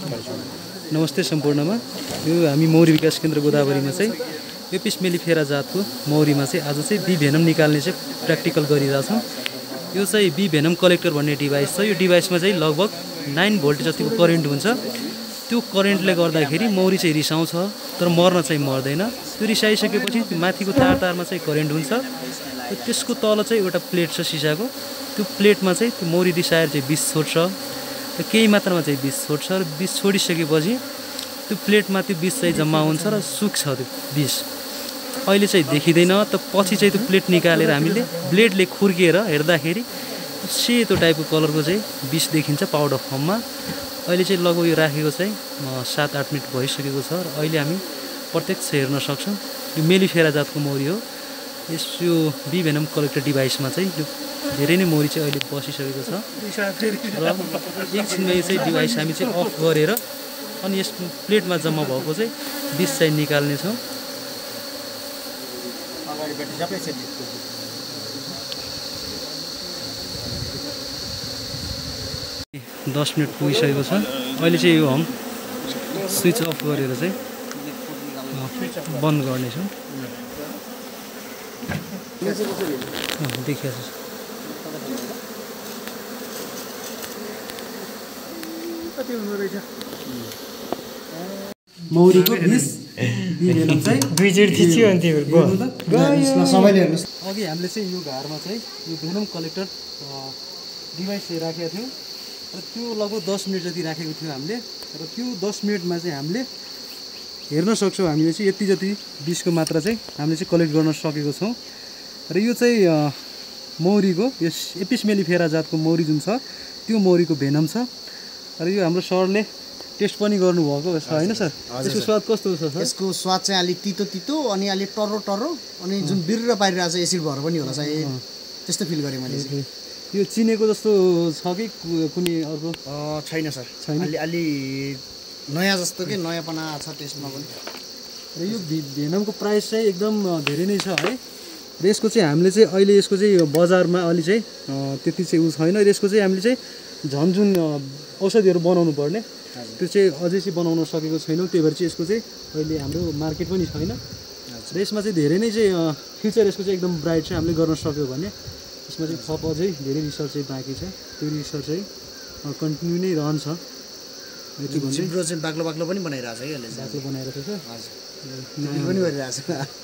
नमस्ते सम्पूर्णमा। यो हामी मौरी विकास केन्द्र गोदावरीमा चाहिँ एपिस मेलिफेरा जातको मौरीमा चाहिँ आज चाहिँ बी भेनम निकाल्ने चाहिँ प्र्याक्टिकल गरिरहेछौँ। यो चाहिँ बी भेनम कलेक्टर भन्ने डिभाइस छ। यो डिभाइसमा चाहिँ लगभग 9 भोल्ट जतिको करेन्ट हुन्छ। त्यो करेन्टले गर्दाखेरि मौरी चाहिँ रिसाउँछ तर मर्न चाहिँ मर्दैन। त्यो रिसाइसकेपछि त्यो माथिको तारमा चाहिँ करेन्ट हुन्छ। त्यसको तल चाहिँ एउटा प्लेट छ सिसाको। त्यो प्लेटमा चाहिँ त्यो मौरी रिसाएर चाहिँ विष छोड्छ र केही मात्रामा चाहिँ विष छोड्छ र विष छोडिसकेपछि त्यो प्लेटमा त्यो विष चाहिँ जम्मा हुन्छ र सुक्छ त्यो विष। अहिले चाहिँ देखिँदैन त पछि चाहिँ त्यो प्लेट निकालेर हामीले ब्लेडले खुर्किएर हेर्दाखेरि सेतो टाइपको कलरको चाहिँ विष देखिन्छ पाउडर फर्ममा। अहिले चाहिँ लगभग यो राखेको चाहिँ 7-8 मिनट भइसकेको छ र अहिले हामी प्रत्यक्ष हेर्न सक्छौँ। यो मेलिफेरा जातको मौरी हो। यो बी भेनम कलेक्टर डिभाइसमा चाहिँ यो धेरै नै मौरी चाहिँ अहिले बसिसकेको छ र एकछिनमा यो चाहिँ डिभाइस हामी चाहिँ अफ गरेर अनि यस प्लेटमा जम्मा भएको चाहिँ विष चाहिँ निकाल्नेछौँ। 10 मिनट पुगिसकेको छ। अहिले चाहिँ यो हम स्विच अफ गरेर चाहिँ बन्द गर्नेछौँ। देखिहाल्छ मौरीको विष बी भेनम चाहिँ अघि हामीले चाहिँ यो घरमा चाहिँ यो भेनम कलेक्टर डिभाइस चाहिँ राखेका थियौँ र त्यो लगभग 10 मिनट जति राखेको थियो हामीले र त्यो 10 मिनटमा चाहिँ हामीले हेर्न सक्छौँ हामीले चाहिँ यति जति विषको मात्रा चाहिँ हामीले चाहिँ कलेक्ट गर्न सकेको छौँ। र यो चाहिँ मौरीको यो एपिस मेलिफेरा जातको मौरी जुन छ त्यो मौरीको भेनम छ र यो हाम्रो सरले टेस्ट पनि गर्नुभएको छ होइन सर? यसको स्वाद कस्तो छ सर? यसको स्वाद चाहिँ अलिक तितो तितो अनि अलिक टर्रो टर्रो अनि जुन बिर्र पारिरहेको छ एसिड भएर पनि होला सायद त्यस्तो फिल गरेँ मैले। यो चिनेको जस्तो छ कि कुनै अर्को? छैन सर, अलि नयाँ जस्तो कि नयाँपना छ टेस्टमा पनि। र यो भेनमको प्राइस चाहिँ एकदम धेरै नै छ है। र यसको चाहिँ हामीले चाहिँ अहिले यसको चाहिँ बजारमा अलि चाहिँ त्यति चाहिँ उ छैन। र यसको चाहिँ हामीले चाहिँ झन् जुन औषधिहरू बनाउनु पर्ने त्यो चाहिँ अझै चाहिँ बनाउन सकेको छैनौँ। त्यही भएर चाहिँ यसको चाहिँ अहिले हाम्रो मार्केट पनि छैन। र यसमा चाहिँ धेरै नै चाहिँ फ्युचर यसको चाहिँ एकदम ब्राइट चाहिँ हामीले गर्न सक्यो भने यसमा चाहिँ थप अझै धेरै रिसर्च चाहिँ बाँकी छ। त्यो रिसर्च चाहिँ कन्टिन्यू नै रहन्छ। जिब्रो चाहिँ बाक्लो बाक्लो पनि बनाइरहेको छ कि यसले, बाक्लो बनाइरहेको छ सर। हजुर पनि गरिरहेको छ।